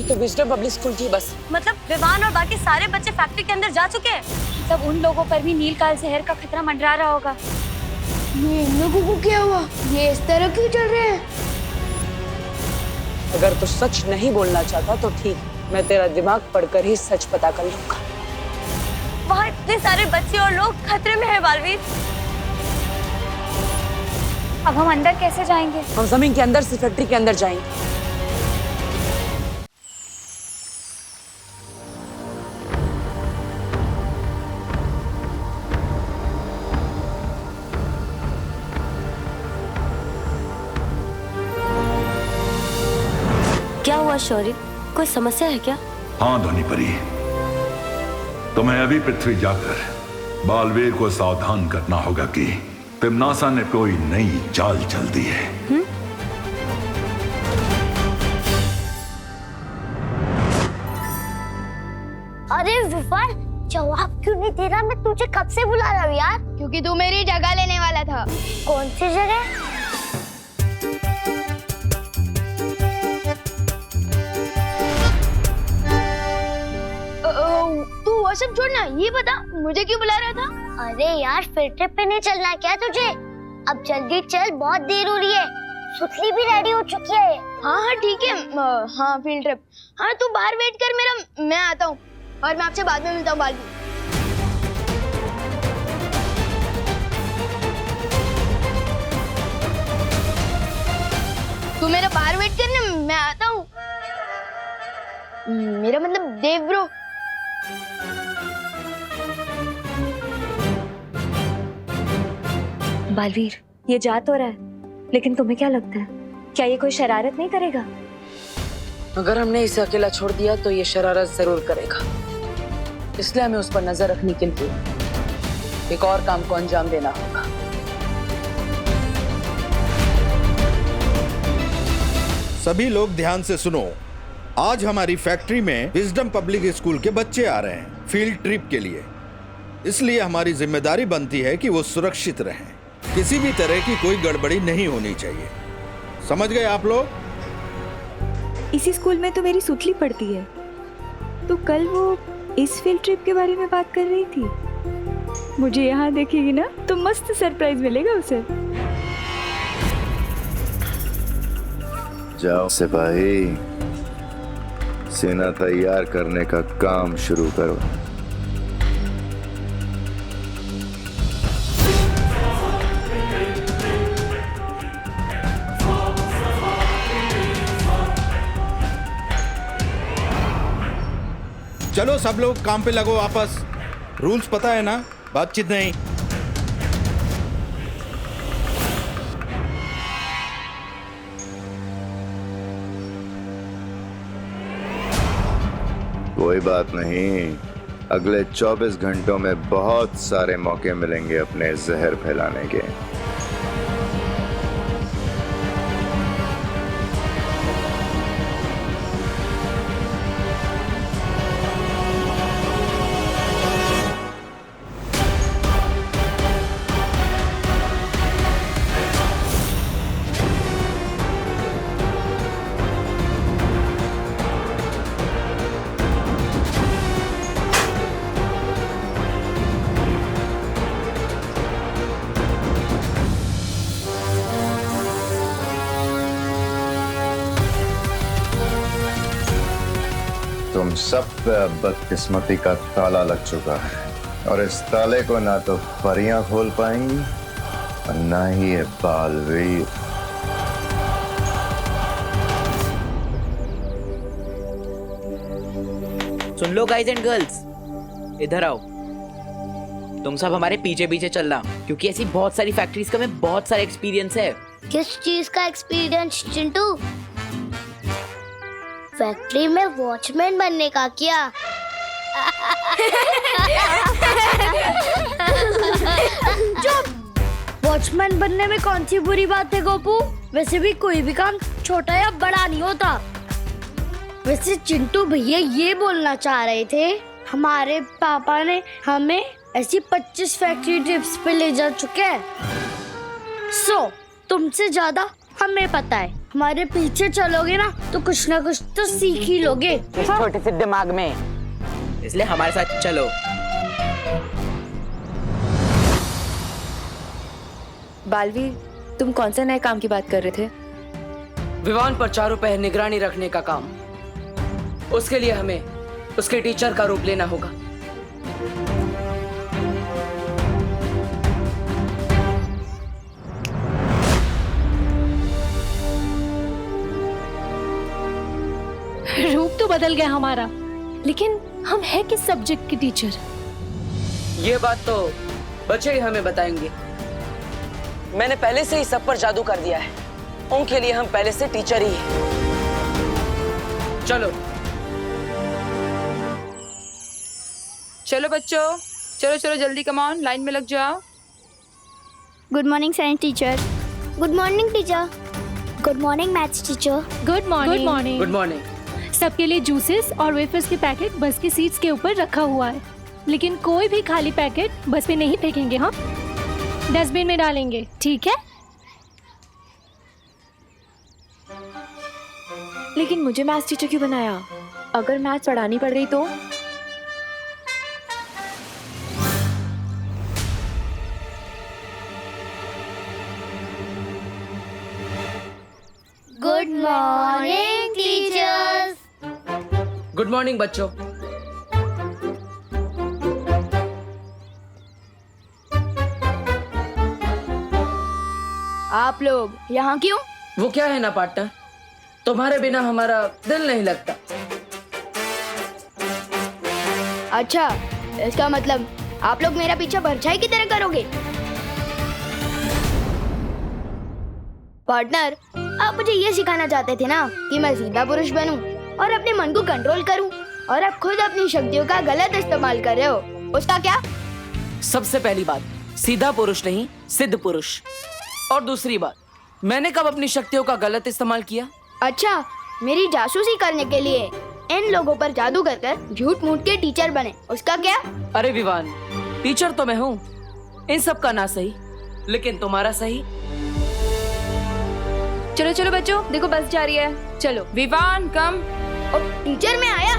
ये तो wisdom public school की बस। मतलब विवान और बाकी सारे बच्चे फैक्ट्री के अंदर जा चुके हैं। तब उन लोगों पर भी नीलकाल जहर का खतरा मंडरा रहा होगा। ये इन लोगों को क्या हुआ? ये इस तरह क्यों चल रहे हैं? अगर तू सच नहीं बोलना चाहता तो ठीक, मैं तेरा दिमाग पढ़कर ही सच पता कर लूंगा। वहाँ इतने सारे बच्चे और लोग खतरे में हैं बालवीर। अब हम अंदर कैसे जाएंगे? हम जमीन के अंदर से फैक्ट्री के अंदर जाएंगे। क्या हुआ शौर्य, कोई समस्या है क्या? हाँ ध्वनि परी, तुम्हें अभी पृथ्वी जाकर बालवीर को सावधान करना होगा कि तिम्नासा ने कोई नई चाल चल दी है। अरे विवान, जवाब क्यों नहीं दे रहा? मैं तुझे कब से बुला रहा हूँ यार। क्योंकि तू मेरी जगह लेने वाला था। कौन सी जगह? तू वो सब छोड़ना, ये बता मुझे क्यों बुला रहा था? अरे यार, फील्ड ट्रिप पे नहीं चलना क्या तुझे? अब जल्दी चल, बहुत देर हो रही है। सुतली भी रेडी हो चुकी है। हाँ हाँ ठीक है। हाँ फील्ड ट्रिप। हाँ तू बाहर वेट कर मेरा, मैं आता हूँ और मैं आपसे बाद में मिलता हूँ बालवीर। तू मेरा बाहर वेट करना, मैं आता हूँ। मेरा मतलब देव ब्रो। बालवीर, ये जा तो रहा है, लेकिन तुम्हें क्या लगता है, क्या ये कोई शरारत नहीं करेगा? अगर हमने इसे अकेला छोड़ दिया तो ये शरारत जरूर करेगा, इसलिए हमें उस पर नजर रखने के लिए एक और काम को अंजाम देना होगा। सभी लोग ध्यान से सुनो। आज हमारी फैक्ट्री में विजडम पब्लिक स्कूल के बच्चे आ रहे हैं फील्ड ट्रिप के लिए, इसलिए हमारी जिम्मेदारी बनती है कि वो सुरक्षित रहें। किसी भी तरह की कोई गड़बड़ी नहीं होनी चाहिए, समझ गए आप लोग? इसी स्कूल में तो मेरी सुतली पढ़ती है, तो कल वो इस फील्ड ट्रिप के बारे में बात कर रही थी। मुझे यहाँ देखेगी ना तो मस्त सरप्राइज मिलेगा उसे। जाओ सिपाही, सेना तैयार करने का काम शुरू करो। चलो सब लोग काम पे लगो वापस। रूल्स पता है ना, बातचीत नहीं। कोई बात नहीं, अगले 24 घंटों में बहुत सारे मौके मिलेंगे अपने जहर फैलाने के। तुम सब पे बदकिस्मती का ताला लग चुका है और इस ताले को ना तो परियां खोल पाएंगी और ना ही ये बालवीर। सुन लो गाइज एंड गर्ल्स, इधर आओ। तुम सब हमारे पीछे पीछे चलना, क्योंकि ऐसी बहुत सारी फैक्ट्रीज का हमें बहुत सारा एक्सपीरियंस है। किस चीज का एक्सपीरियंस चिंटू? फैक्ट्री में वॉचमैन बनने का क्या? वॉचमैन बनने में कौन सी बुरी बात है गोपू? वैसे भी कोई भी काम छोटा या बड़ा नहीं होता। वैसे चिंटू भैया ये बोलना चाह रहे थे, हमारे पापा ने हमें ऐसी 25 फैक्ट्री ट्रिप्स पे ले जा चुके हैं। तुमसे ज्यादा हमें पता है हमारे पीछे चलोगे ना तो कुछ ना कुछ तो सीख ही लोगे। इस छोटे से दिमाग में, इसलिए हमारे साथ चलो। बालवीर, तुम कौन सा नए काम की बात कर रहे थे? विवान पर चारों पहर निगरानी रखने का काम। उसके लिए हमें उसके टीचर का रूप लेना होगा। रूप तो बदल गया हमारा, लेकिन हम है किस सब्जेक्ट के टीचर? ये बात तो बच्चे ही हमें बताएंगे। मैंने पहले से ही सब पर जादू कर दिया है। उनके लिए हम पहले से टीचर ही हैं। चलो चलो बच्चों, चलो चलो जल्दी, कम ऑन, लाइन में लग जाओ। Good morning science teacher. Good morning teacher. Good morning maths teacher. Good morning. Good morning. Good morning. सबके लिए जूसेस और वेफर्स के पैकेट बस की सीट्स के ऊपर रखा हुआ है, लेकिन कोई भी खाली पैकेट बस में नहीं फेंकेंगे। हाँ, डस्टबिन में डालेंगे, ठीक है? लेकिन मुझे मैथ्स टीचर क्यों बनाया? अगर मैथ्स पढ़ानी पड़ रही तो? Good morning teachers. Good morning बच्चों। आप लोग यहाँ क्यों? वो क्या है ना पार्टनर, तुम्हारे बिना हमारा दिल नहीं लगता। अच्छा, इसका मतलब आप लोग मेरा पीछा परछाई की तरह करोगे? पार्टनर, आप मुझे ये सिखाना चाहते थे ना कि मैं सीधा पुरुष बनूं और अपने मन को कंट्रोल करूं, और आप खुद अपनी शक्तियों का गलत इस्तेमाल कर रहे हो। उसका क्या? सबसे पहली बात, सीधा पुरुष नहीं, सिद्ध पुरुष। और दूसरी बात, मैंने कब अपनी शक्तियों का गलत इस्तेमाल किया? अच्छा, मेरी जासूसी करने के लिए इन लोगों पर जादू कर झूठ मूठ के टीचर बने, उसका क्या? अरे विवान, टीचर तो मैं हूँ, इन सब का ना सही, लेकिन तुम्हारा सही। चलो चलो बच्चों, देखो बस जा रही है। चलो विवान, कम। और टीचर में आया।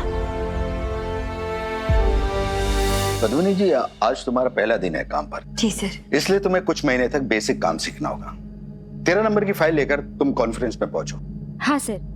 पद्मिनी जी, आज तुम्हारा पहला दिन है काम पर। जी सर। इसलिए तुम्हें कुछ महीने तक बेसिक काम सीखना होगा। 13 नंबर की फाइल लेकर तुम कॉन्फ्रेंस में पहुंचो। हाँ सर।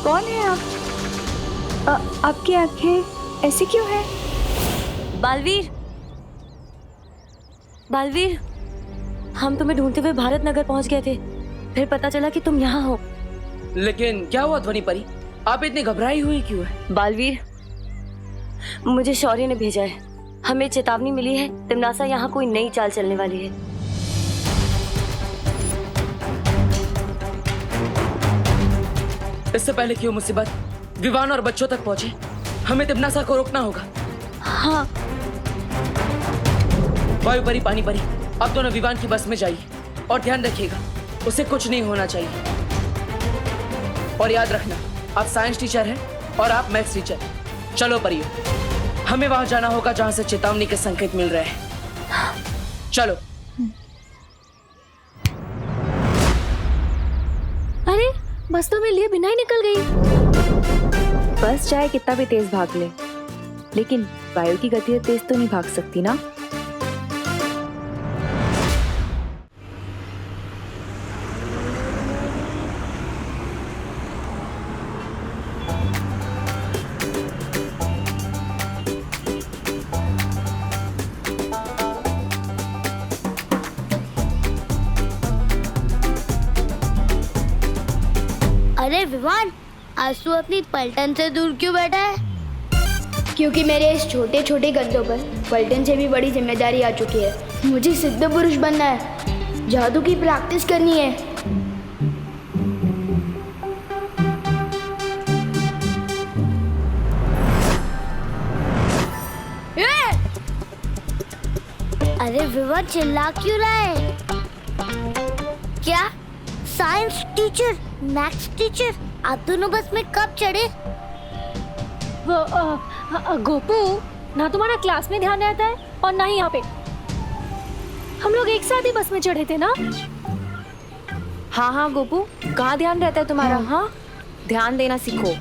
कौन है आप? आपकी आंखें ऐसी क्यों है? बालवीर, बालवीर, हम तुम्हें ढूंढते हुए भारत नगर पहुंच गए थे, फिर पता चला कि तुम यहाँ हो। लेकिन क्या हुआ ध्वनि परी, आप इतनी घबराई हुई क्यों है? बालवीर, मुझे शौर्य ने भेजा है। हमें चेतावनी मिली है, तिमनासा यहाँ कोई नई चाल चलने वाली है। इससे पहले क्यों मुसीबत विवान और बच्चों तक पहुंचे, हमें तिमनासा को रोकना होगा। हाँ। वायु परी, पानी परी, अब दोनों विवान की बस में जाइए और ध्यान रखिएगा, उसे कुछ नहीं होना चाहिए। और याद रखना, आप साइंस टीचर हैं और आप मैथ्स टीचर। चलो परियो, हमें वहां जाना होगा जहां से चेतावनी के संकेत मिल रहे हैं। चलो। अरे, बस तो मैं लिए बिना ही निकल गई। बस चाहे कितना भी तेज भाग ले, लेकिन वायु की गति से तेज तो नहीं भाग सकती ना। विवान, आज तू अपनी पलटन से दूर क्यों बैठा है? क्योंकि मेरे इस छोटे छोटे कंधों पर पलटन से भी बड़ी जिम्मेदारी आ चुकी है। मुझे सिद्ध पुरुष बनना है, जादू की प्रैक्टिस करनी है। अरे विवान, चिल्ला क्यों रहा है? क्या साइंस टीचर, मैथ्स टीचर, आप दोनों बस में कब चढ़े? गोपू, ना तुम्हारा क्लास में ध्यान रहता है और ना ही यहाँ पे। हम लोग एक साथ ही बस में चढ़े थे ना? हाँ हाँ गोपू, कहाँ ध्यान रहता है तुम्हारा? हाँ, ध्यान देना सीखो।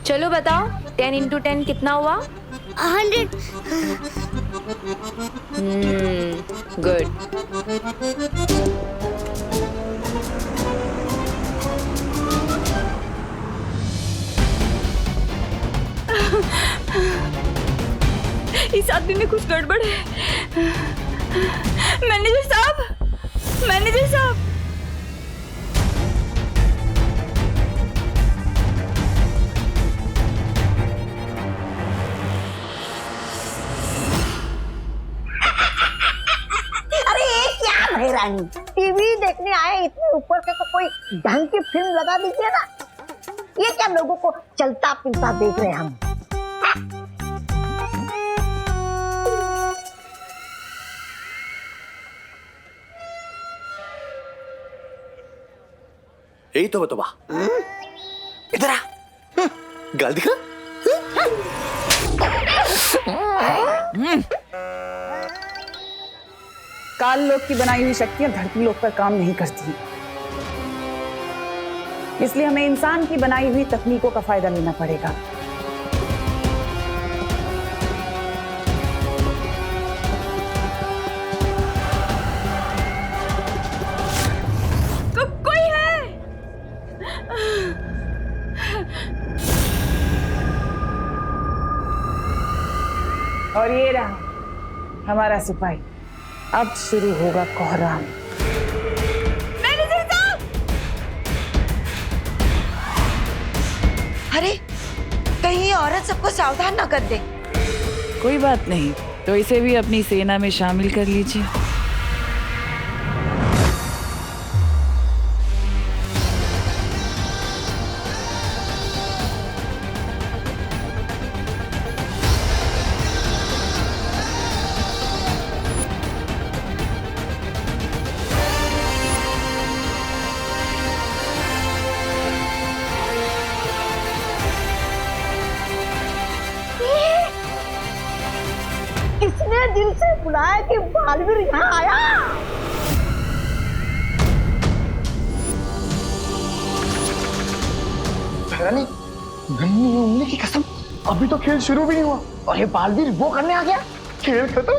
चलो बताओ, 10 into 10 कितना हुआ? 100। गुड। इस आदमी में कुछ गड़बड़ है। मैनेजर साहब, मैनेजर साहब। रानी, टीवी देखने आए, इतने ऊपर से तो कोई ढंग की फिल्म लगा दीजिए ना। ये क्या लोगों को चलता फिरता देख रहे हैं हम। यही तो बतवा, इधर आ, गाल दिखा। काल लोक की बनाई हुई शक्तियां धरती लोक पर काम नहीं करती, इसलिए हमें इंसान की बनाई हुई तकनीकों का फायदा लेना पड़ेगा। कोई है? और ये रहा हमारा सिपाही। अब शुरू होगा कोहराम। मैनेजर साहब! अरे, कहीं औरत सबको सावधान ना कर दे। कोई बात नहीं, तो इसे भी अपनी सेना में शामिल कर लीजिए। किसने दिल से बुलाया कि बालवीर यहाँ आया? रानी, नन्ही उंगली की कसम, अभी तो खेल शुरू भी नहीं हुआ और ये बालवीर वो करने आ गया। खेल खत्म।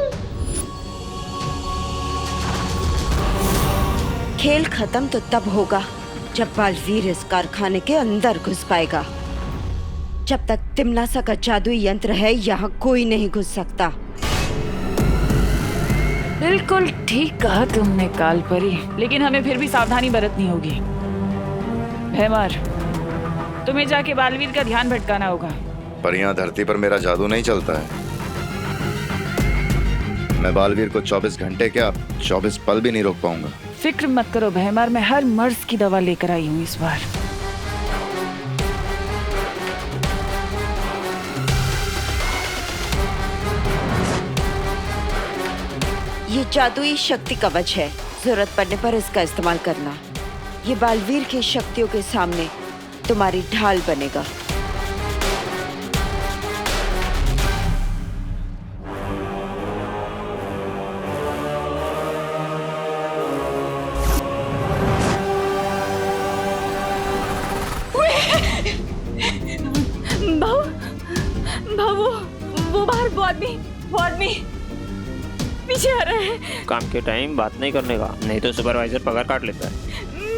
खेल खत्म तो तब होगा जब बालवीर इस कारखाने के अंदर घुस पाएगा। जब तक तिमनासा का जादुई यंत्र है, यहाँ कोई नहीं घुस सकता। बिल्कुल ठीक कहा तुमने कालपरी, लेकिन हमें फिर भी सावधानी बरतनी होगी। भैमार, तुम्हें जाके बालवीर का ध्यान भटकाना होगा। पर यहाँ धरती पर मेरा जादू नहीं चलता है। मैं बालवीर को 24 घंटे क्या 24 पल भी नहीं रोक पाऊंगा। फिक्र मत करो भैमार, मैं हर मर्ज की दवा लेकर आई हूँ इस बार। ये जादुई शक्ति कवच है, जरूरत पड़ने पर इसका इस्तेमाल करना। ये बालवीर की शक्तियों के सामने तुम्हारी ढाल बनेगा। वो बाहर वो आदमी पीछे आ रहा है। काम के टाइम बात नहीं करने का, नहीं तो सुपरवाइजर पगार काट लेता है।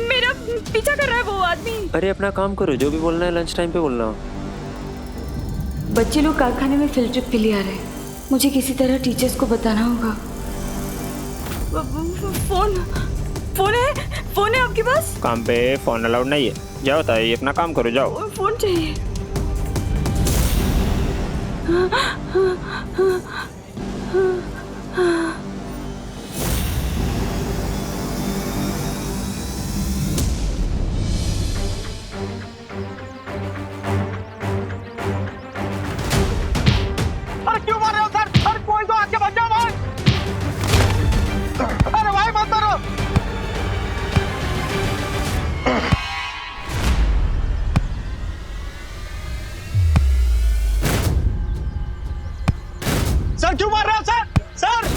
मेरा पीछा कर रहा है वो आदमी। अरे अपना काम करो, जो भी बोलना है लंच टाइम पे बोलना। बच्चे लोग कारखाने में फील्ड ट्रिप के लिए आ रहे हैं, मुझे किसी तरह टीचर्स को बताना होगा। फोन है आपके पास? काम पे फोन अलाउड नहीं है। जाओ ताई, अपना काम करो, जाओ। फोन चाहिए। अरे क्यों मार रहे हो सर? अरे कोई तो आके बच जाओ भाई। अरे भाई मत मारो। सर क्यों मार रहे हो सर? सर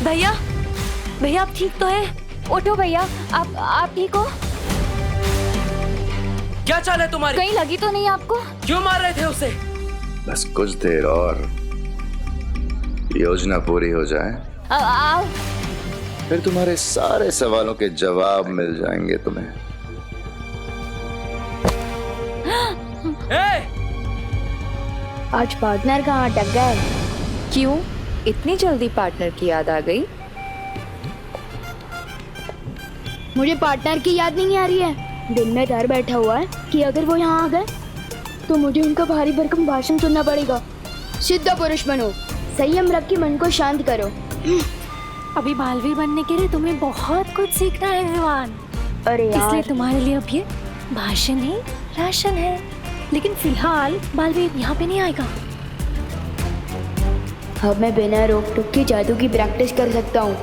भैया, भैया आप ठीक तो है? उठो भैया, आप ठीक हो? क्या चाल है तुम्हारी? कहीं लगी तो नहीं आपको? क्यों मार रहे थे उसे? बस कुछ देर और योजना पूरी हो जाए, फिर तुम्हारे सारे सवालों के जवाब मिल जाएंगे तुम्हें। आज पार्टनर कहाँ अटक गए? क्यों इतनी जल्दी पार्टनर की याद आ गई? मुझे पार्टनर की याद नहीं आ रही है। दिल में डर बैठा हुआ है कि अगर वो यहाँ आ गए तो मुझे उनका भारी भरकम भाषण सुनना पड़ेगा। सिद्ध पुरुष बनो, संयम रख के मन को शांत करो। अभी बालवीर बनने के लिए तुम्हें बहुत कुछ सीखना है विवान। अरे यार, इसलिए तुम्हारे लिए अब ये भाषण ही राशन है। लेकिन फिलहाल बालवीर यहाँ पे नहीं आएगा। अब मैं बिना रोक टोक के जादू की प्रैक्टिस कर सकता हूँ।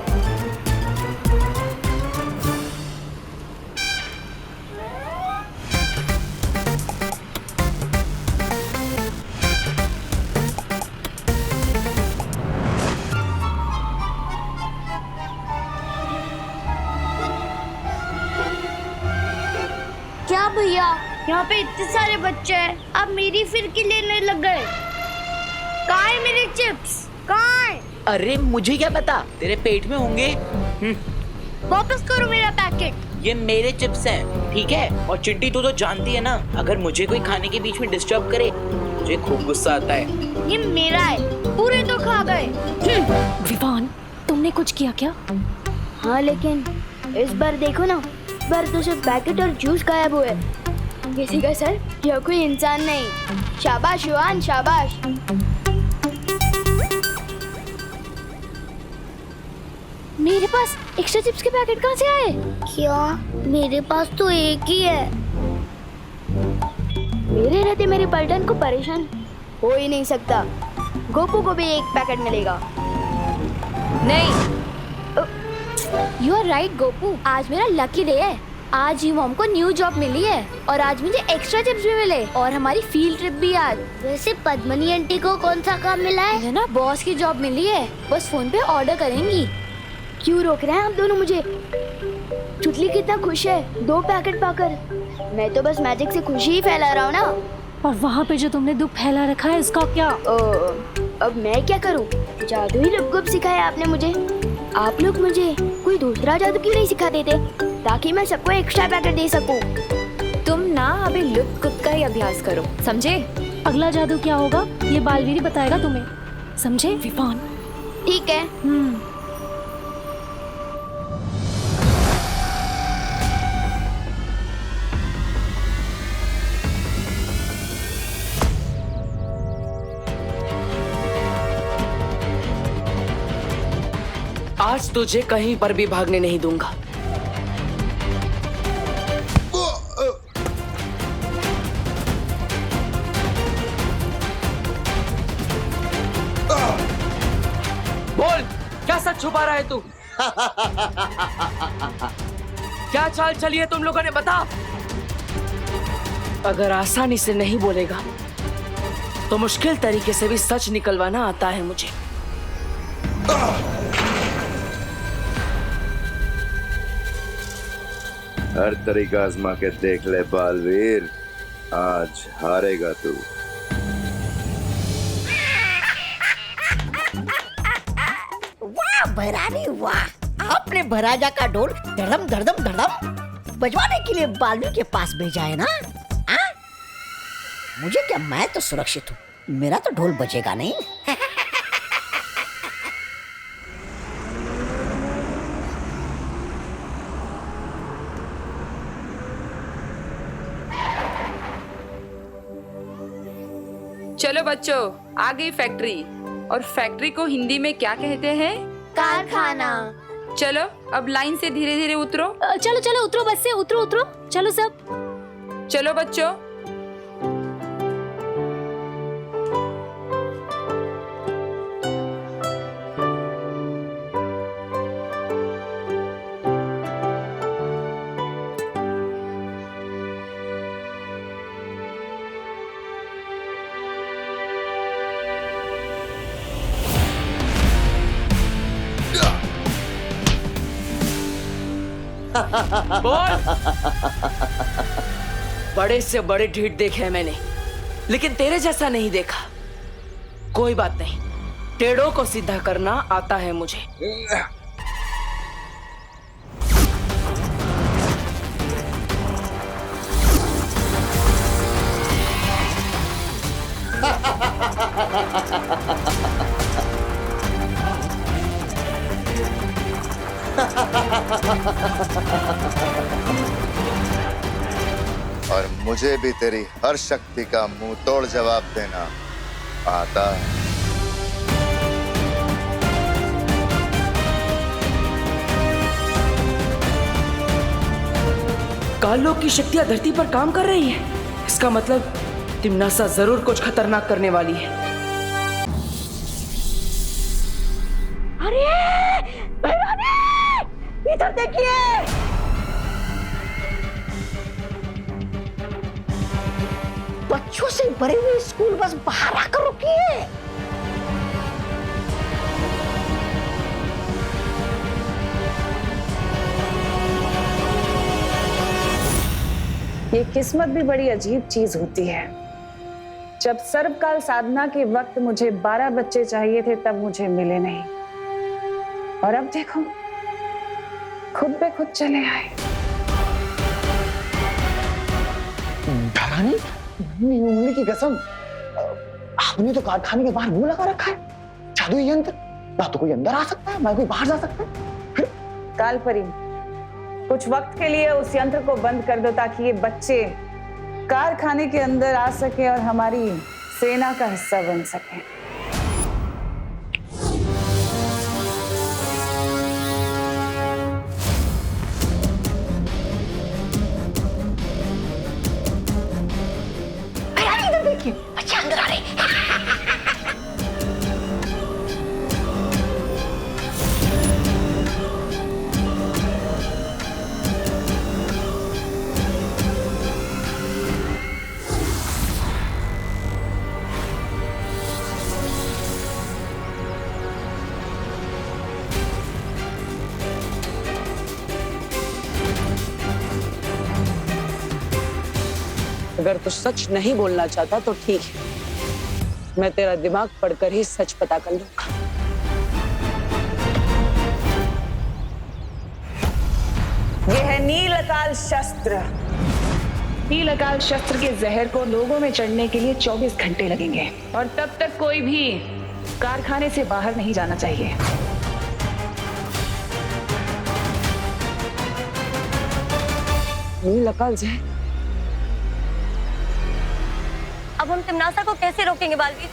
क्या भैया, यहाँ पे इतने सारे बच्चे हैं, अब मेरी फिरकी लेने लग गए। कहाँ है मेरे चिप्स? कहाँ है? अरे मुझे क्या पता, तेरे पेट में होंगे। वापस करो मेरा पैकेट। ये मेरे चिप्स हैं, ठीक है? और चिंटी तू तो जानती है ना, अगर मुझे कोई खाने के बीच में डिस्टर्ब करे मुझे खूब गुस्सा आता है। ये मेरा है, पूरे तो खा गए। विवान, तुमने कुछ किया क्या? हाँ लेकिन इस बार देखो ना, इस बार तो सिर्फ पैकेट और जूस गायब हुए। किसी का सर या कोई इंसान नहीं। शाबाश युवान, शाबाश। मेरे पास एक्स्ट्रा चिप्स के पैकेट कहाँ से आए? क्या? मेरे पास तो एक ही है। मेरे रहते मेरे पलटन को परेशान हो ही नहीं सकता। गोपू को भी एक पैकेट मिलेगा। नहीं, यू आर राइट गोपू, आज मेरा लकी डे है। आज ही मॉम को न्यू जॉब मिली है और आज मुझे एक्स्ट्रा चिप्स भी मिले और हमारी फील्ड ट्रिप भी आज। वैसे पद्मनी आंटी को कौन सा काम मिला है? मुझे ना बॉस की जॉब मिली है, बस फोन पे ऑर्डर करेंगी। क्यों रोक रहे हैं आप दोनों मुझे? चुटली कितना खुश है 2 पैकेट पाकर। मैं तो बस मैजिक से खुशी ही फैला रहा हूँ ना। और वहाँ पे जो तुमने दुख फैला रखा है इसका क्या? अब मैं क्या करूँ? जादू ही लुप सिखाया आपने मुझे। आप लोग मुझे कोई दूसरा जादू क्यों नहीं सिखा देते ताकि मैं सबको एक्स्ट्रा पैकेट दे सकूं? तुम ना अभी लुप कुप का ही अभ्यास करो, समझे? अगला जादू क्या होगा ये बालवीर बताएगा तुम्हें, समझे विवान? ठीक है। आज तुझे कहीं पर भी भागने नहीं दूंगा। बोल, क्या सच छुपा रहा है तू? क्या चाल चली है तुम लोगों ने, बता। अगर आसानी से नहीं बोलेगा तो मुश्किल तरीके से भी सच निकलवाना आता है मुझे। हर तरीका आजमा के देख ले बालवीर, आज हारेगा तू। वाह भरारी वाह, आपने भराजा का ढोल धड़म धड़म धड़म बजवाने के लिए बालवीर के पास भेजा है ना? हाँ? मुझे क्या, मैं तो सुरक्षित हूँ, मेरा तो ढोल बजेगा नहीं। चलो बच्चों, आ गई फैक्ट्री। और फैक्ट्री को हिंदी में क्या कहते हैं? कारखाना। चलो अब लाइन से धीरे धीरे उतरो। चलो चलो उतरो, बस से उतरो उतरो, चलो सब। चलो बच्चों। बोल। बड़े से बड़े ढीठ देखे हैं मैंने, लेकिन तेरे जैसा नहीं देखा। कोई बात नहीं, टेढ़ों को सीधा करना आता है मुझे। और मुझे भी तेरी हर शक्ति का मुंह तोड़ जवाब देना आता है। कालों की शक्तियां धरती पर काम कर रही हैं। इसका मतलब तिम्नासा जरूर कुछ खतरनाक करने वाली है। अरे इधर देखिए, बच्चों से भरी हुई स्कूल बस बाहर आकर रुकी है। ये किस्मत भी बड़ी अजीब चीज होती है। जब सर्वकाल साधना के वक्त मुझे 12 बच्चे चाहिए थे, तब मुझे मिले नहीं, और अब देखो खुद पे खुद चले आए। धरानी, उंगली की कसम, आपने तो कारखाने के बाहर मुंह लगा रखा है। जादुई यंत्र, ना तो कोई अंदर आ सकता है ना कोई बाहर जा सकता है। कालपरी, कुछ वक्त के लिए उस यंत्र को बंद कर दो ताकि ये बच्चे कारखाने के अंदर आ सके और हमारी सेना का हिस्सा बन सके। इधर देखिए, बच्चे अंदर आ रहे हैं। अगर तू सच नहीं बोलना चाहता तो ठीक है, मैं तेरा दिमाग पढ़कर ही सच पता कर लूंगा। यह है नील अकाल शस्त्र। नील अकाल शस्त्र के जहर को लोगों में चढ़ने के लिए 24 घंटे लगेंगे, और तब तक कोई भी कारखाने से बाहर नहीं जाना चाहिए। नील अकाल जहर? अब हम तिम्नासा को कैसे रोकेंगे बालवीर?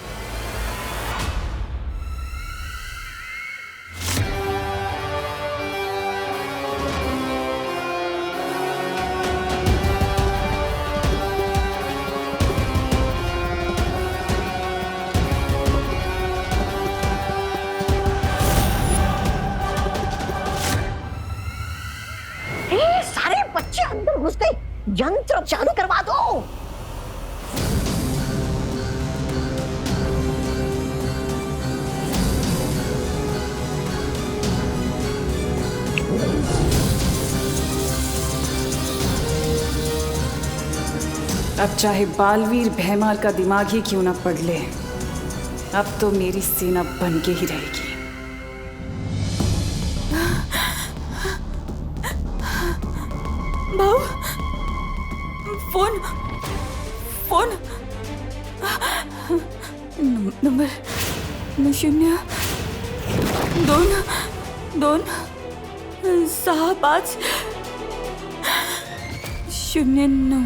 सारे बच्चे अंदर घुस गए, यंत्र चालू करवा दो। अब चाहे बालवीर भैमार का दिमाग ही क्यों ना पढ़ ले, अब तो मेरी सेना बन के ही रहेगी। भाऊ, नंबर 0-2-2-6-5-0-9.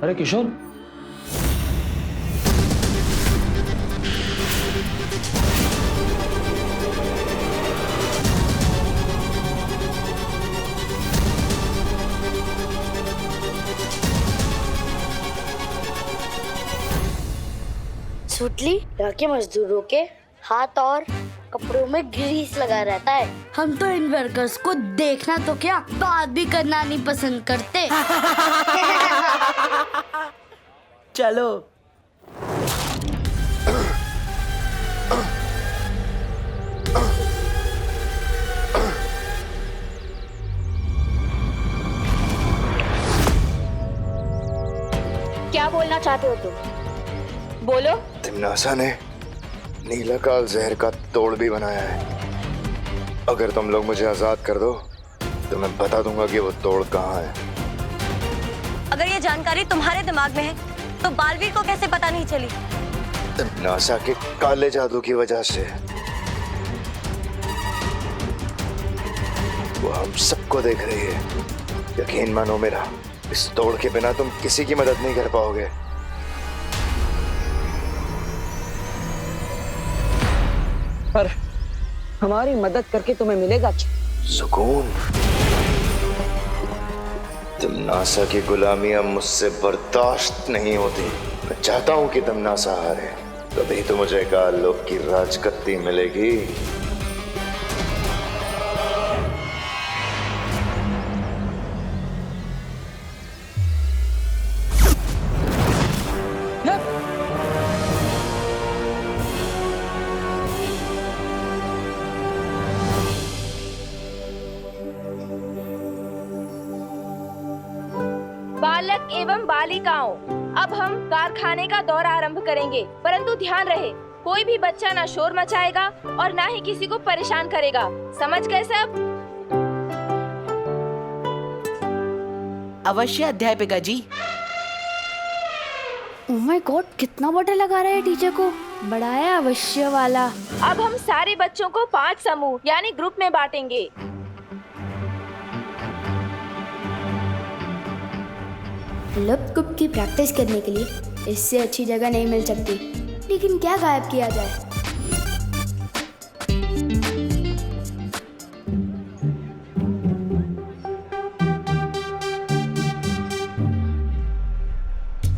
अरे किशोर, सुतली लड़के मजदूरों के हाथ और कपड़ों में ग्रीस लगा रहता है। हम तो इन वर्कर्स को देखना तो क्या, बात भी करना नहीं पसंद करते। चलो। क्या बोलना चाहते हो तुम? बोलो। तिम्नासा ने नीलाकाल जहर का तोड़ भी बनाया है। अगर तुम लोग मुझे आजाद कर दो तो मैं बता दूंगा कि वो तोड़ कहाँ है। अगर ये जानकारी तुम्हारे दिमाग में है तो बालवीर को कैसे पता नहीं चली? तिम्नासा के काले जादू की वजह से। वो हम सबको देख रही है। यकीन मानो मेरा, इस तोड़ के बिना तुम किसी की मदद नहीं कर पाओगे। पर हमारी मदद करके तुम्हें मिलेगा सुकून। तिम्नासा की गुलामी अब मुझसे बर्दाश्त नहीं होती। मैं चाहता हूं कि तिम्नासा हारे, तभी तो मुझे कालोक की राजगद्दी मिलेगी। बालक एवं बालिकाओं, अब हम कारखाने का दौरा आरंभ करेंगे, परंतु ध्यान रहे कोई भी बच्चा ना शोर मचाएगा और ना ही किसी को परेशान करेगा। समझ गए सब? अवश्य अध्यापिका जी। ओह माय गॉड, कितना बड़ा लगा रहा है टीचर को। बड़ा है अवश्य वाला। अब हम सारे बच्चों को 5 समूह यानी ग्रुप में बांटेंगे। लप-गुप की प्रैक्टिस करने के लिए इससे अच्छी जगह नहीं मिल सकती। लेकिन क्या गायब किया जाए?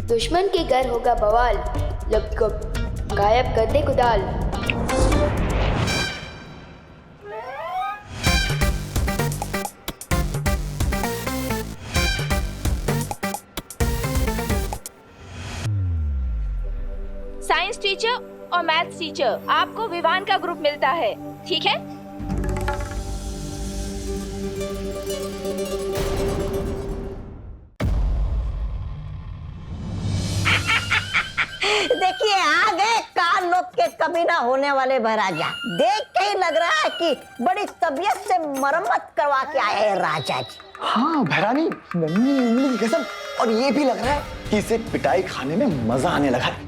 दुश्मन के घर होगा बवाल, लप-गुप गायब कर दे कुदाल। साइंस टीचर और मैथ्स टीचर, आपको विवान का ग्रुप मिलता है, ठीक है? देखिए आ गए कालोक के कभी ना होने वाले महाराजा। देख के ही लग रहा है कि बड़ी तबीयत से मरम्मत करवा के आए हैं राजा जी। हाँ भैरानी, नन्ही उंगली की कसम। और ये भी लग रहा है कि इसे पिटाई खाने में मजा आने लगा है।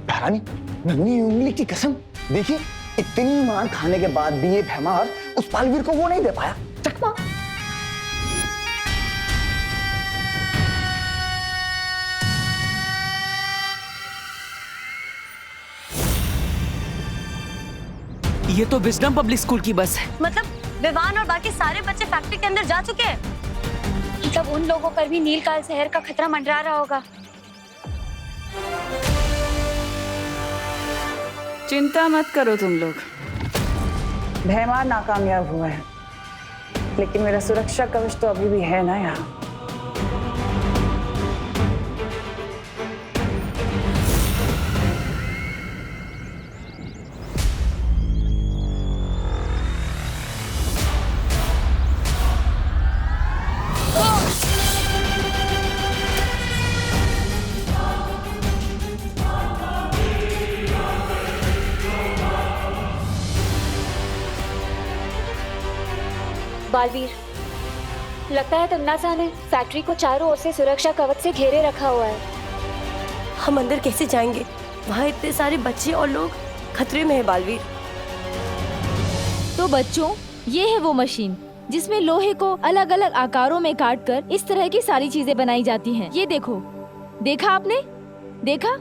भैरानी, नन्ही उंगली की कसम, देखिए इतनी मार खाने के बाद भी ये भैमार उस बालवीर को वो नहीं दे पाया चकमा। ये तो विजडम पब्लिक स्कूल की बस है। मतलब विवान और बाकी सारे बच्चे फैक्ट्री के अंदर जा चुके हैं। मतलब उन लोगों पर भी नीलकाल जहर का खतरा मंडरा रहा होगा। चिंता मत करो तुम लोग। भैमार नाकामयाब हुआ है। लेकिन मेरा सुरक्षा कवच तो अभी भी है ना यहाँ। बालवीर, लगता है तमन्ना ने फैक्ट्री को चारों ओर से सुरक्षा कवच से घेरे रखा हुआ है। हम अंदर कैसे जाएंगे? वहाँ इतने सारे बच्चे और लोग खतरे में है बालवीर। तो बच्चों, ये है वो मशीन जिसमें लोहे को अलग अलग आकारों में काटकर इस तरह की सारी चीजें बनाई जाती हैं। ये देखो, देखा आपने? देखा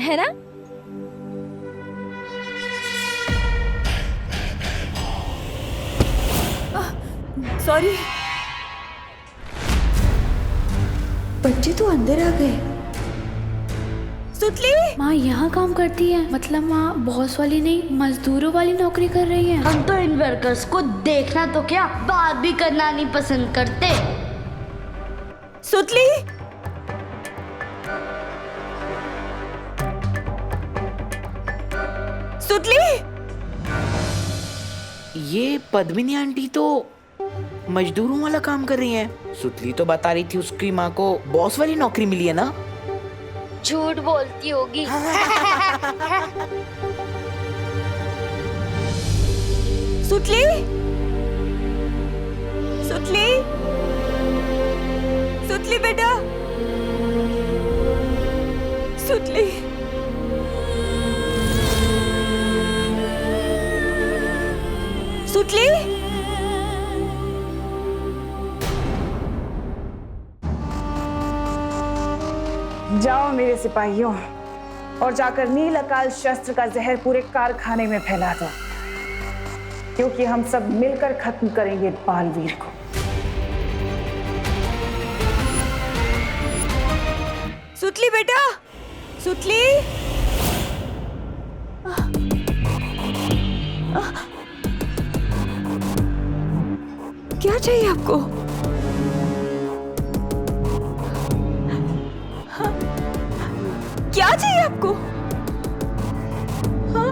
है ना? सॉरी। बच्चे तो अंदर आ गए। सुतली माँ यहाँ काम करती है, मतलब माँ बॉस वाली नहीं मजदूरों वाली नौकरी कर रही है। हम तो इन वर्कर्स को देखना तो क्या, बात भी करना नहीं पसंद करते। सुतली, सुतली। ये पद्मिनी आंटी तो मजदूरों वाला काम कर रही हैं। सुतली तो बता रही थी उसकी माँ को बॉस वाली नौकरी मिली है ना। झूठ बोलती होगी। सुतली, सुतली, सुतली बेटा, सुतली। सुतली, जाओ मेरे सिपाहियों और जाकर नील अकाल शस्त्र का जहर पूरे कारखाने में फैला दो, क्योंकि हम सब मिलकर खत्म करेंगे बालवीर को। सुतली बेटा, सुतली। क्या चाहिए आपको? क्या चाहिए आपको? हाँ?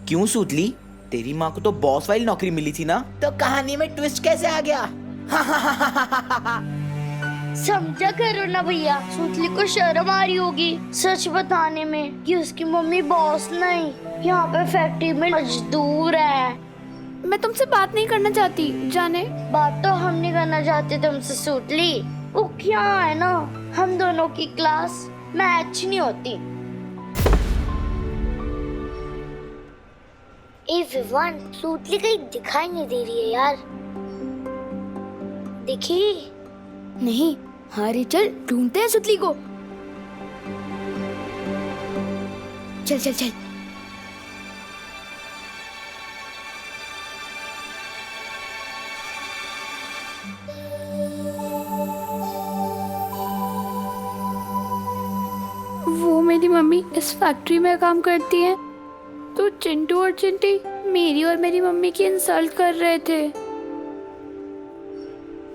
क्यों सुतली? तेरी माँ को तो बॉस वाली नौकरी मिली थी ना, तो कहानी में ट्विस्ट कैसे आ गया? समझा करो ना भैया, सुतली को शर्म आ रही होगी सच बताने में कि उसकी मम्मी बॉस नहीं, यहाँ पे फैक्ट्री में मजदूर है। मैं तुमसे बात नहीं करना चाहती, जाने। बात तो हम नहीं करना चाहते तुमसे सुतली। वो क्या है ना, हम दोनों की क्लास मैच नहीं होती। ए विवान, सुतली कहीं दिखाई नहीं दे रही है यार। देखी नहीं। हाँ रे, चल ढूंढते हैं सुतली को। चल चल चल। वो मेरी मम्मी इस फैक्ट्री में काम करती है, तो चिंटू और चिंटी मेरी और मेरी मम्मी की इंसल्ट कर रहे थे।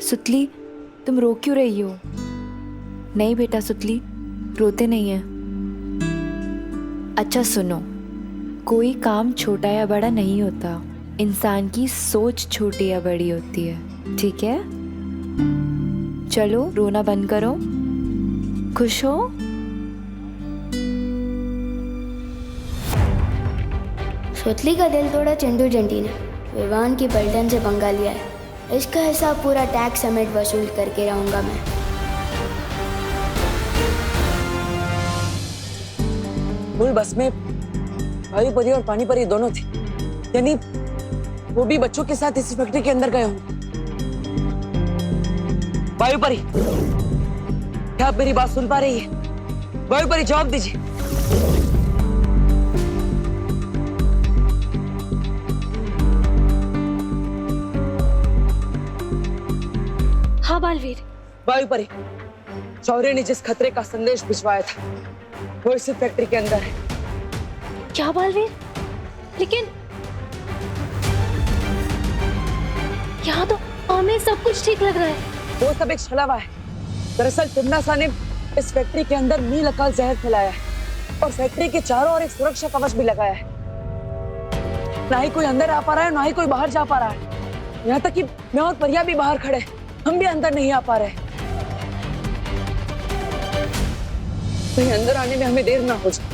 सुतली, तुम रो क्यों रही हो? नहीं बेटा सुतली, रोते नहीं है। अच्छा सुनो, कोई काम छोटा या बड़ा नहीं होता, इंसान की सोच छोटी या बड़ी होती है, ठीक है? चलो रोना बंद करो, खुश हो? सुतली का दिल तोड़ा चिंटू चिंटी ने। विवान की पलटन से पंगा लिया है। इसका हिसाब पूरा टैक्स समेत वसूल करके रहूंगा मैं। मूल बस में वायु परी और पानी परी दोनों थे, यानी वो भी बच्चों के साथ इसी फैक्ट्री के अंदर गए होंगे। वायु परी, क्या आप मेरी बात सुन पा रही है? वायु परी जवाब दीजिए। हाँ बालवीर। वायु परी, शौर्य ने जिस खतरे का संदेश भिजवाया था वो इसी फैक्ट्री के अंदर है। क्या बालवीर? लेकिन यहाँ तो हमें सब कुछ ठीक लग रहा है। वो सब एक छलावा है। दरअसल तिम्नासा ने इस फैक्ट्री के अंदर नील अकाल जहर फैलाया है और फैक्ट्री के चारों ओर एक सुरक्षा कवच भी लगाया है। ना ही कोई अंदर आ पा रहा है, ना ही कोई बाहर जा पा रहा है। यहाँ तक कि मैं और परिया भी बाहर खड़े हैं, हम भी अंदर नहीं आ पा रहे। कहीं अंदर आने में हमें देर ना हो जाए।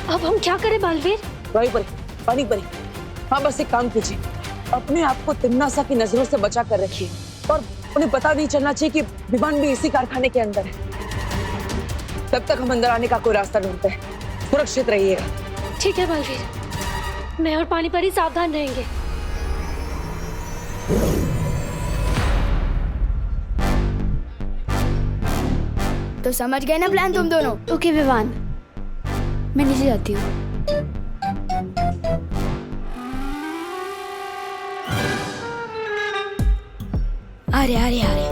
अब हम क्या करें बालवीर? वायु परी, पानी परी, हाँ बस एक काम कीजिए, अपने आप को तिम्नासा की नजरों से बचा कर रखिए और उन्हें पता नहीं चलना चाहिए कि विमान भी इसी कारखाने के अंदर है। तब तक हम अंदर आने का कोई रास्ता ढूंढते हैं। सुरक्षित रहिएगा। ठीक है बालवीर, मैं और पानी परी सावधान रहेंगे। तो समझ गए ना प्लान तुम दोनों? ओके विवान, मैं नीचे जाती हूँ। अरे अरे अरे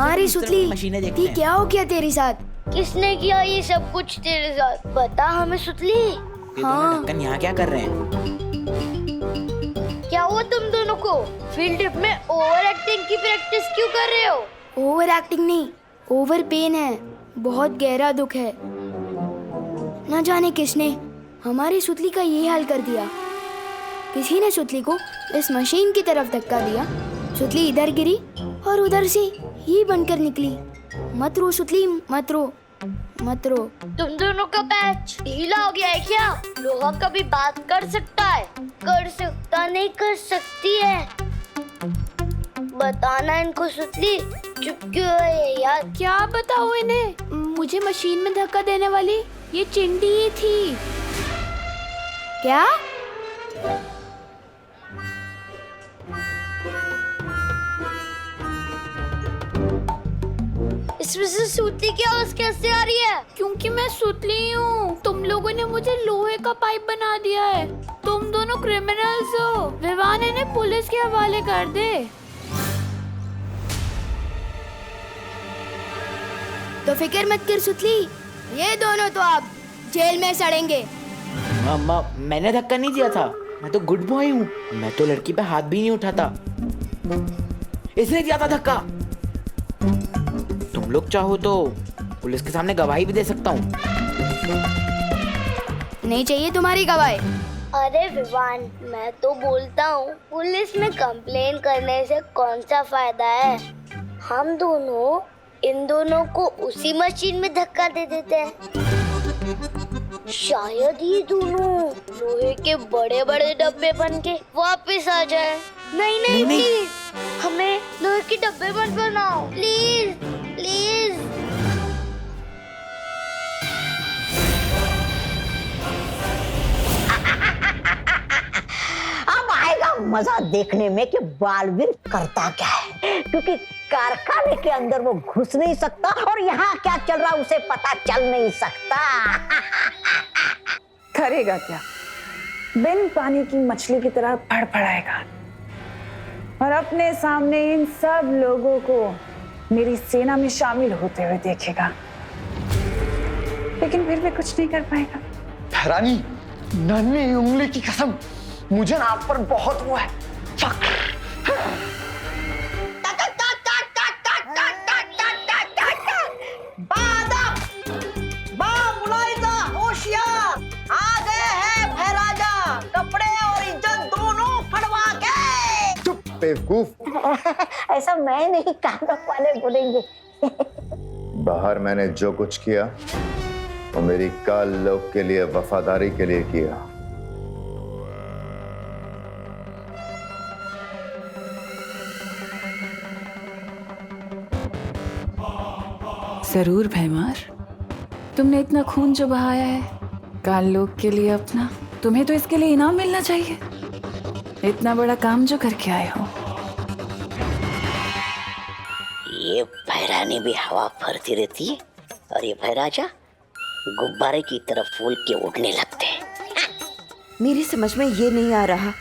अरे सुतली, दी क्या हो गया तेरे साथ? किसने किया ये सब कुछ तेरे साथ? बता हमें सुतली। हाँ, यहाँ क्या कर रहे हैं? क्या हुआ तुम दोनों को? फील्ड ट्रिप में ओवर एक्टिंग की प्रैक्टिस क्यों कर रहे हो? ओवर एक्टिंग नहीं, ओवर पेन है। बहुत गहरा दुख है। न जाने किसने हमारी सुतली का ये हाल कर दिया। किसी ने सुतली को इस मशीन की तरफ धक्का दिया। सुतली इधर गिरी और उधर से ही बनकर निकली। मत रो सुतली, मत रो, मत रो। तुम दोनों का पैच ढीला हो गया है क्या? लोहा कभी बात कर सकता है? कर सकता नहीं, कर सकती है। बताना इनको सुतली, चुप क्यों है यार? क्या बताऊं इन्हें? मुझे मशीन में धक्का देने वाली ये चिंटी ही थी। क्या? इसमें से सुतली की आवाज कैसे आ रही है? क्योंकि मैं सुतली हूँ। तुम लोगों ने मुझे लोहे का पाइप बना दिया है। तुम दोनों क्रिमिनल्स हो। विवान इन्हें पुलिस के हवाले कर दे। तो फिक्र मत कर सुतली, ये दोनों तो आप जेल में सड़ेंगे। मैंने धक्का नहीं दिया था, मैं तो गुड बॉय हूँ। मैं तो लड़की पे हाथ भी नहीं उठाता, इसने दिया था धक्का। तुम लोग चाहो तो पुलिस के सामने गवाही भी दे सकता हूँ। नहीं चाहिए तुम्हारी गवाही। अरे विवान, मैं तो बोलता हूँ पुलिस में कंप्लेन करने से कौन सा फायदा है? हम दोनों इन दोनों को उसी मशीन में धक्का दे देते हैं। शायद ये दोनों लोहे के बड़े बड़े डब्बे बन के वापस आ जाए। नहीं नहीं प्लीज, हमें लोहे के डब्बे मत बनाओ प्लीज प्लीज। अब आएगा मजा देखने में कि बालवीर करता क्या है, क्योंकि कारखाने के अंदर वो घुस नहीं सकता और यहाँ क्या चल रहा उसे पता चल नहीं सकता। करेगा क्या? बिन पानी की मछली की तरह फड़फड़ाएगा और अपने सामने इन सब लोगों को मेरी सेना में शामिल होते हुए देखेगा, लेकिन फिर भी कुछ नहीं कर पाएगा। रानी, नन्ही उंगली की कसम, मुझे ना आप पर बहुत वो है फक्र। बेवकूफ। ऐसा मैं नहीं, कानों वाले बोलेंगे। बाहर मैंने जो कुछ किया वो मेरी काल लोग के लिए, वफादारी के लिए किया। जरूर भैमार, तुमने इतना खून जो बहाया है काल लोक के लिए अपना, तुम्हें तो इसके लिए इनाम मिलना चाहिए। इतना बड़ा काम जो करके आए हो। ये भैरानी भी हवा भरती रहती है और ये भैराजा गुब्बारे की तरफ फूल के उड़ने लगते हैं। मेरी समझ में ये नहीं आ रहा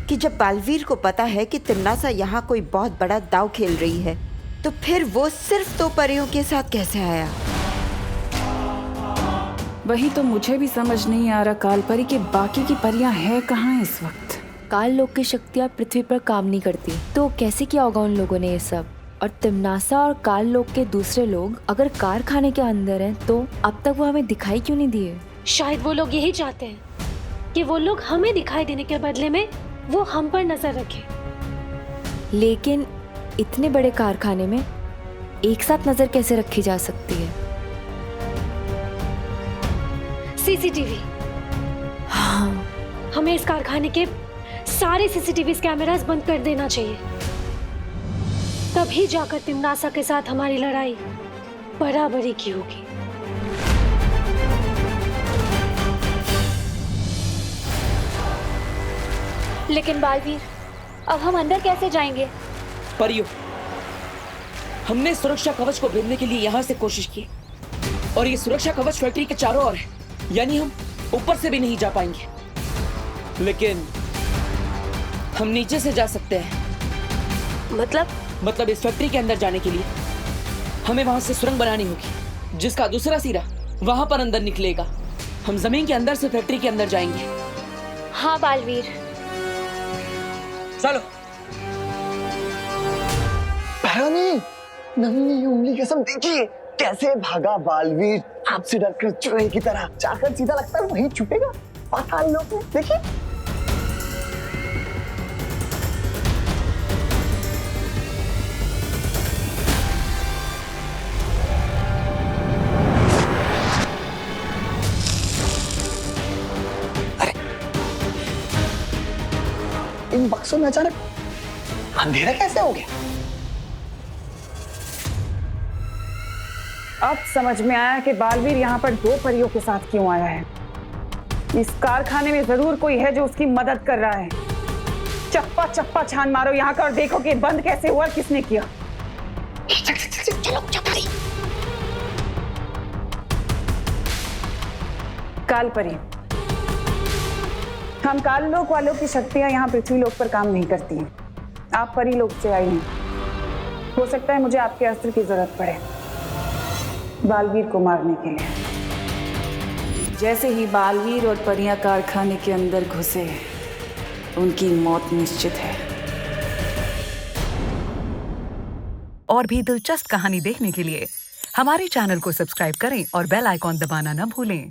कि जब बालवीर को पता है कि तिमनासा यहाँ कोई बहुत बड़ा दाव खेल रही है, तो फिर वो सिर्फ 2 परियों के साथ कैसे आया? वही तो मुझे भी समझ नहीं आ रहा काल परी के बाकी की परियां हैं कहाँ इस वक्त। काल लोक की शक्तियाँ पृथ्वी पर काम नहीं करती, तो कैसे किया होगा उन लोगों ने ये सब? और तिमनासा और काल लोक के दूसरे लोग अगर कारखाने के अंदर हैं, तो अब तक वो हमें दिखाई क्यों नहीं दिए? शायद वो लोग यही चाहते हैं कि वो लोग हमें दिखाई देने के बदले में वो हम पर नजर रखें। लेकिन इतने बड़े कारखाने में एक साथ नजर कैसे रखी जा सकती है? सीसीटीवी। हाँ, हमें इस कारखाने के सारे सीसीटीवी कैमरास बंद कर देना चाहिए। तभी जाकर तिमनासा के साथ हमारी लड़ाई बराबरी की होगी। लेकिन बालवीर, अब हम अंदर कैसे जाएंगे? परियो, हमने सुरक्षा कवच को भेदने के लिए यहाँ से कोशिश की, और ये सुरक्षा कवच फैक्ट्री के चारों ओर है, यानी हम ऊपर से भी नहीं जा पाएंगे। लेकिन हम नीचे से जा सकते हैं। मतलब इस फैक्ट्री के अंदर जाने के लिए हमें वहां से सुरंग बनानी होगी, जिसका दूसरा सिरा वहां पर अंदर निकलेगा। हम जमीन के अंदर से फैक्ट्री के अंदर जाएंगे। हाँ बालवीर, चलो। भैरानी, नवीन की उंगली कसम देखिए कैसे भागा बालवीर, आपसे डरकर चूहे की तरह जाकर सीधा लगता है वहीं छुपेगा पाताल लोक में। देखिए इन बक्सों में अचानक अंधेरा कैसे हो गया? अब समझ में आया कि बालवीर यहाँ पर 2 परियों के साथ क्यों आया है। इस कारखाने में जरूर कोई है जो उसकी मदद कर रहा है। चप्पा चप्पा छान मारो यहाँ का और देखो कि बंद कैसे हुआ, किसने किया। काल परी, हम काल लोक वालों की शक्तियां यहाँ पृथ्वी लोक पर काम नहीं करती हैं। आप परी लोक से आई हैं। हो सकता है मुझे आपके अस्त्र की जरूरत पड़े बालवीर को मारने के लिए। जैसे ही बालवीर और परियां कारखाने के अंदर घुसे, उनकी मौत निश्चित है। और भी दिलचस्प कहानी देखने के लिए हमारे चैनल को सब्सक्राइब करें और बेल आइकॉन दबाना न भूलें।